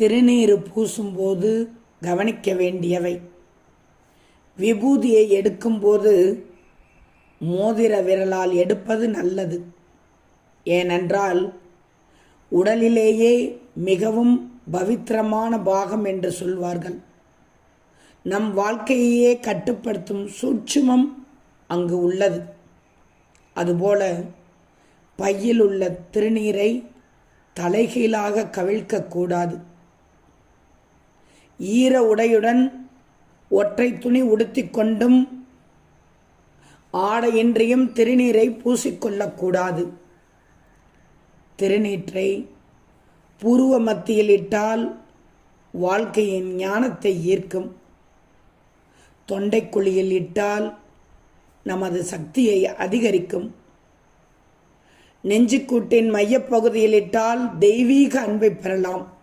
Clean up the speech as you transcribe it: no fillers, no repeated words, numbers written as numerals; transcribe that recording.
திருநீறு பூசும்போது கவனிக்க வேண்டியவை. விபூதியை எடுக்கும்போது மோதிர விரலால் எடுப்பது நல்லது. ஏனென்றால் உடலிலேயே மிகவும் பவித்திரமான பாகம் என்று சொல்வார்கள். நம் வாழ்க்கையையே கட்டுப்படுத்தும் சூட்சுமம் அங்கு உள்ளது. அதுபோல பையில் உள்ள திருநீரை தலைகீழாக கவிழ்க்கக்கூடாது. ஈர உடையுடன் ஒற்றை துணி உடுத்திக்கொண்டும் ஆடையின்றியும் திருநீரை பூசிக்கொள்ளக்கூடாது. திருநீற்றை பூர்வ மத்தியில் இட்டால் வாழ்க்கையின் ஞானத்தை ஈர்க்கும். தொண்டைக்குழியில் இட்டால் நமது சக்தியை அதிகரிக்கும். நெஞ்சுக்கூட்டின் மையப்பகுதியில் இட்டால் தெய்வீக அன்பை பெறலாம்.